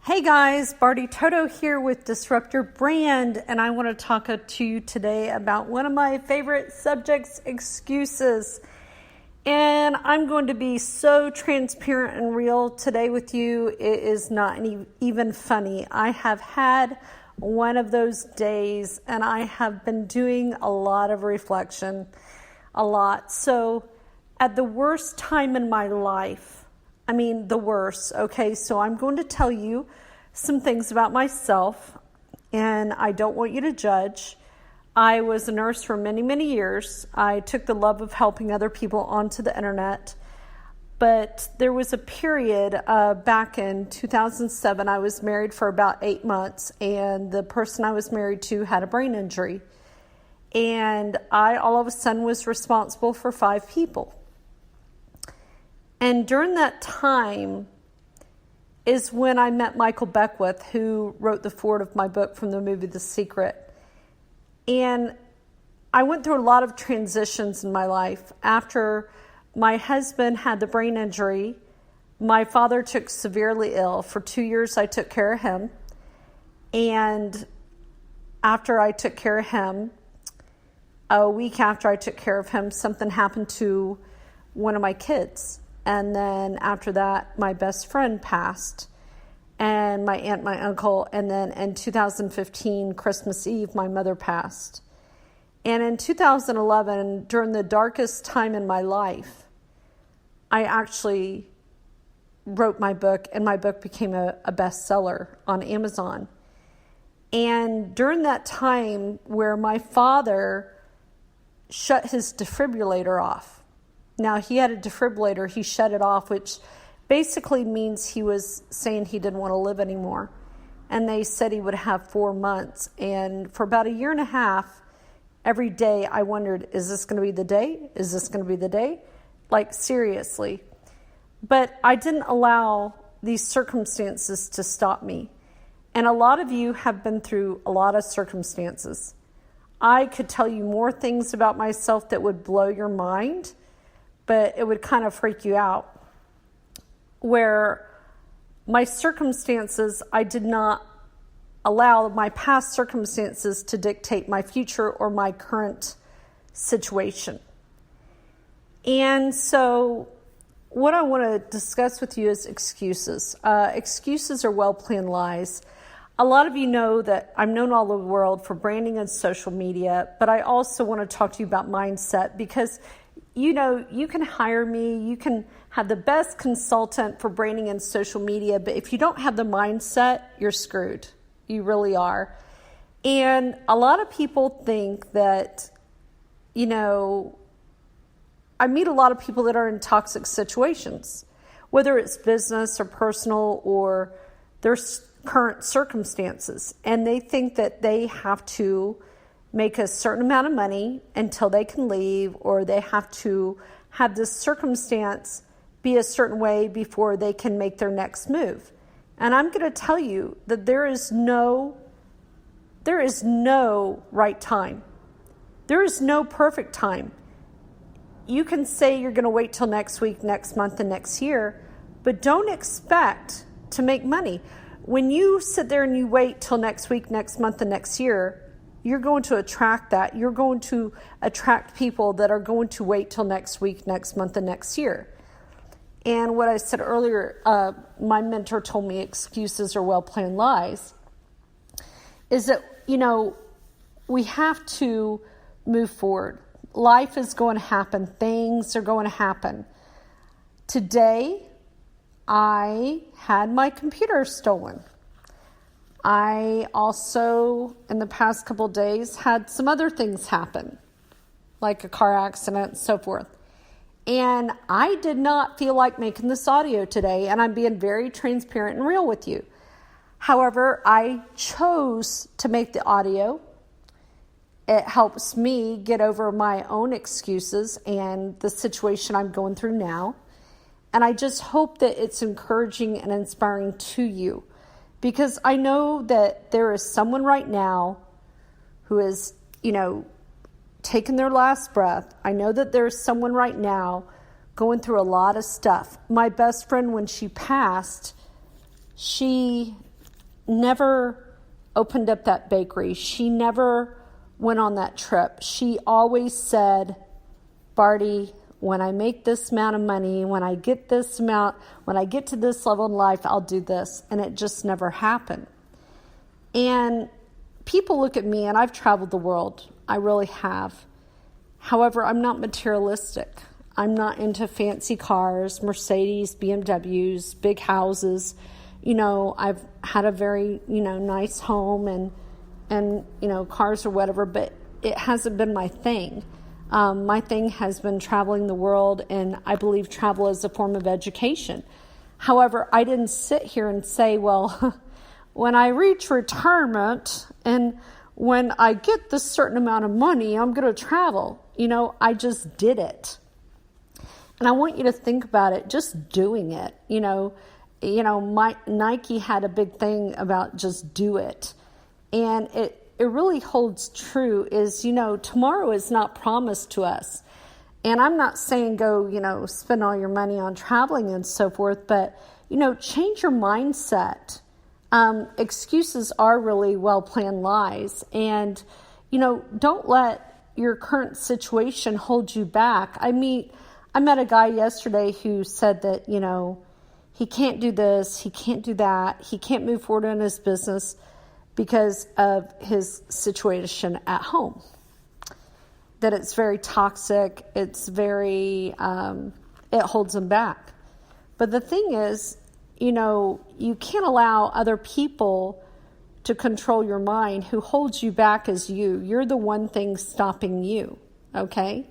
Hey guys, Barty Toto here with Disrupt Your Brand, and I want to talk to you today about one of my favorite subjects, excuses. And I'm going to be so transparent and real today with you. It is not even funny. I have had one of those days, and I have been doing a lot of reflection, a lot. So at the worst time in my life, the worst, okay? So I'm going to tell you some things about myself, and I don't want you to judge. I was a nurse for many, many years. I took the love of helping other people onto the internet, but there was a period back in 2007. I was married for about 8 months, and the person I was married to had a brain injury, and I all of a sudden was responsible for 5 people. And during that time is when I met Michael Beckwith, who wrote the foreword of my book from the movie The Secret. And I went through a lot of transitions in my life. After my husband had the brain injury, my father took severely ill. For 2 years, I took care of him. And after I took care of him, a week after I took care of him, something happened to one of my kids. And then after that, my best friend passed, and my aunt, my uncle, and then in 2015, Christmas Eve, my mother passed. And in 2011, during the darkest time in my life, I actually wrote my book, and my book became a bestseller on Amazon. And during that time where my father shut his defibrillator off, now, he had a defibrillator, he shut it off, which basically means he was saying he didn't want to live anymore. And they said he would have 4 months. And for about 1.5 years, every day I wondered, is this going to be the day? Is this going to be the day? Like, seriously. But I didn't allow these circumstances to stop me. And a lot of you have been through a lot of circumstances. I could tell you more things about myself that would blow your mind, but it would kind of freak you out, where my circumstances, I did not allow my past circumstances to dictate my future or my current situation. And so what I want to discuss with you is excuses. Excuses are well-planned lies. A lot of you know that I'm known all over the world for branding and social media, but I also want to talk to you about mindset, because you can hire me, you can have the best consultant for branding and social media, but if you don't have the mindset, you're screwed. You really are. And a lot of people think that, I meet a lot of people that are in toxic situations, whether it's business or personal or their current circumstances, and they think that they have to make a certain amount of money until they can leave, or they have to have this circumstance be a certain way before they can make their next move. And I'm going to tell you that there is no right time. There is no perfect time. You can say you're going to wait till next week, next month, and next year, but don't expect to make money. When you sit there and you wait till next week, next month, and next year, you're going to attract that. You're going to attract people that are going to wait till next week, next month, and next year. And what I said earlier, my mentor told me excuses are well-planned lies, is that, we have to move forward. Life is going to happen. Things are going to happen. Today, I had my computer stolen. I also, in the past couple of days, had some other things happen, like a car accident and so forth. And I did not feel like making this audio today, and I'm being very transparent and real with you. However, I chose to make the audio. It helps me get over my own excuses and the situation I'm going through now. And I just hope that it's encouraging and inspiring to you. Because I know that there is someone right now who is, taking their last breath. I know that there's someone right now going through a lot of stuff. My best friend, when she passed, she never opened up that bakery. She never went on that trip. She always said, Barty, when I make this amount of money, when I get to this level in life, I'll do this. And it just never happened. And people look at me, and I've traveled the world. I really have. However, I'm not materialistic. I'm not into fancy cars, Mercedes, BMWs, big houses. I've had a very, nice home and cars or whatever, but it hasn't been my thing. My thing has been traveling the world, and I believe travel is a form of education. However, I didn't sit here and say, well, when I reach retirement and when I get this certain amount of money, I'm going to travel. I just did it. And I want you to think about it, just doing it. Nike had a big thing about just do it. And it really holds true is, tomorrow is not promised to us. And I'm not saying go, spend all your money on traveling and so forth, but, change your mindset. Excuses are really well-planned lies. And, don't let your current situation hold you back. I met a guy yesterday who said that, he can't do this, he can't do that, he can't move forward in his business because of his situation at home. That it's very toxic, it's very, it holds him back. But the thing is, you can't allow other people to control your mind. Who holds you back is you. You're the one thing stopping you, okay?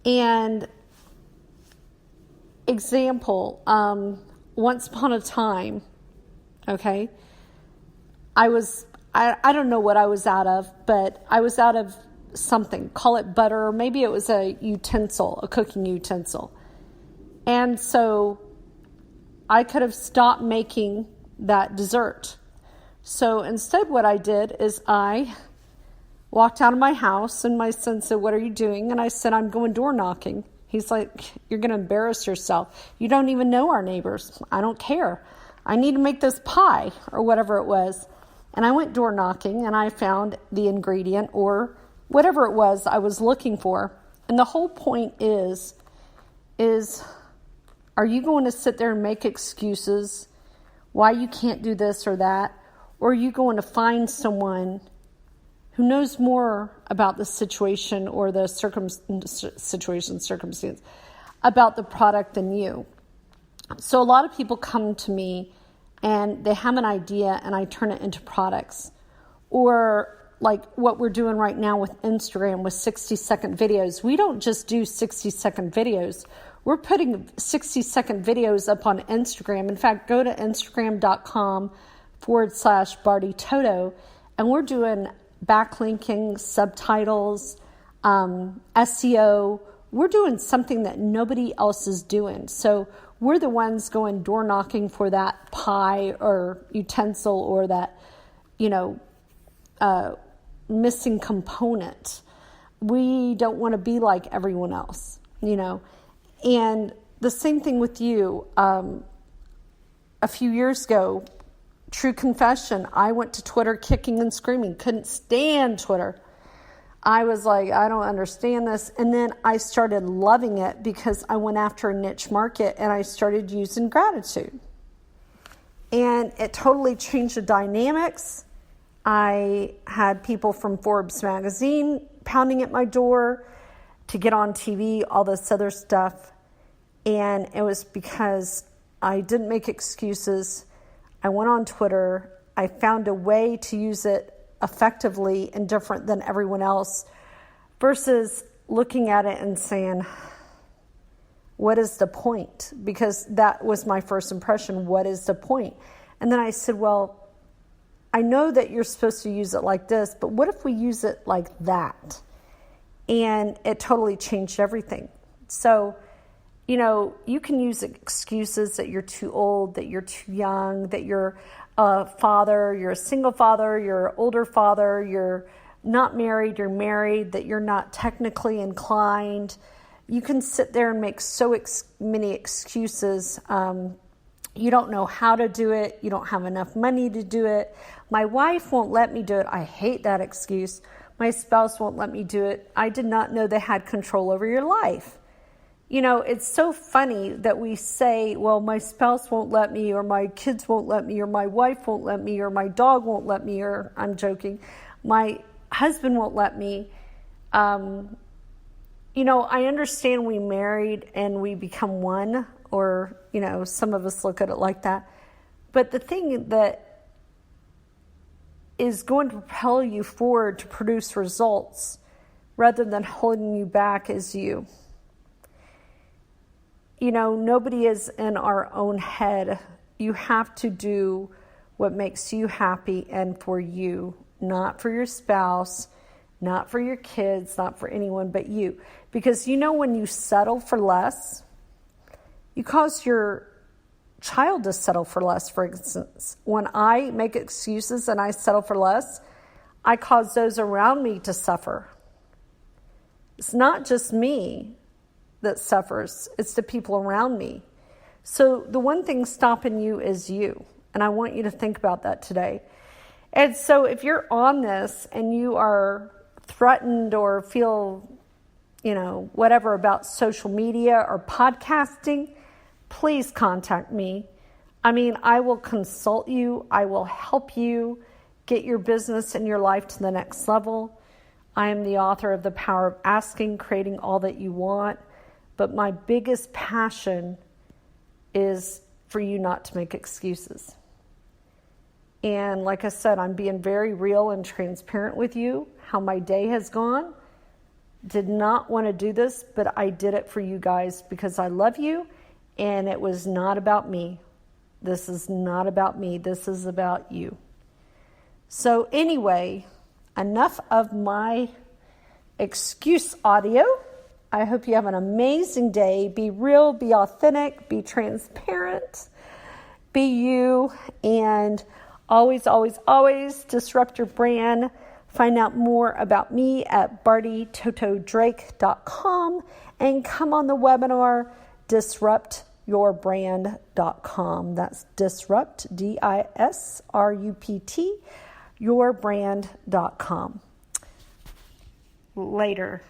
And example, once upon a time, okay, I don't know what I was out of, but I was out of something, call it butter, or maybe it was a cooking utensil. And so I could have stopped making that dessert. So instead what I did is I walked out of my house, and my son said, "What are you doing?" And I said, "I'm going door knocking." He's like, "You're going to embarrass yourself. You don't even know our neighbors." I don't care. I need to make this pie or whatever it was. And I went door knocking, and I found the ingredient or whatever it was I was looking for. And the whole point is are you going to sit there and make excuses why you can't do this or that? Or are you going to find someone who knows more about the situation or the circumstance about the product than you? So a lot of people come to me and they have an idea, and I turn it into products. Or like what we're doing right now with Instagram with 60-second videos. We don't just do 60-second videos. We're putting 60-second videos up on Instagram. In fact, go to Instagram.com/Barty Toto, and we're doing backlinking, subtitles, SEO. We're doing something that nobody else is doing. So we're the ones going door knocking for that pie or utensil or that, missing component. We don't want to be like everyone else, And the same thing with you. A few years ago, true confession, I went to Twitter kicking and screaming, couldn't stand Twitter. I was like, I don't understand this. And then I started loving it because I went after a niche market and I started using gratitude. And it totally changed the dynamics. I had people from Forbes magazine pounding at my door to get on TV, all this other stuff. And it was because I didn't make excuses. I went on Twitter. I found a way to use it effectively and different than everyone else, versus looking at it and saying, what is the point? Because that was my first impression. What is the point? And then I said, well, I know that you're supposed to use it like this, but what if we use it like that? And it totally changed everything. So, you can use excuses that you're too old, that you're too young, that you're a father, you're a single father, you're an older father, you're not married, you're married, that you're not technically inclined. You can sit there and make so many excuses You don't know how to do it. You don't have enough money to do it. My wife won't let me do it. I hate that excuse. My spouse won't let me do it. I did not know they had control over your life. You know, it's so funny that we say, well, my spouse won't let me, or my kids won't let me, or my wife won't let me, or my dog won't let me, or I'm joking, my husband won't let me. You know, I understand we married and we become one, or, you know, some of us look at it like that. But the thing that is going to propel you forward to produce results rather than holding you back is you. You know, nobody is in our own head. You have to do what makes you happy and for you, not for your spouse, not for your kids, not for anyone but you. Because you know, when you settle for less, you cause your child to settle for less. For instance, when I make excuses and I settle for less, I cause those around me to suffer. It's not just me that suffers, it's the people around me. So the one thing stopping you is you. And I want you to think about that today. And so if you're on this and you are threatened or feel, you know, whatever about social media or podcasting, please contact me. I mean, I will consult you. I will help you get your business and your life to the next level. I am the author of The Power of Asking, Creating All That You Want. But my biggest passion is for you not to make excuses. And like I said, I'm being very real and transparent with you, how my day has gone. Did not want to do this, but I did it for you guys because I love you, and it was not about me. This is not about me. This is about you. So anyway, enough of my excuse audio. I hope you have an amazing day. Be real, be authentic, be transparent, be you, and always, always, always disrupt your brand. Find out more about me at bartytotodrake.com and come on the webinar, disruptyourbrand.com. That's disrupt, DISRUPT, yourbrand.com. Later.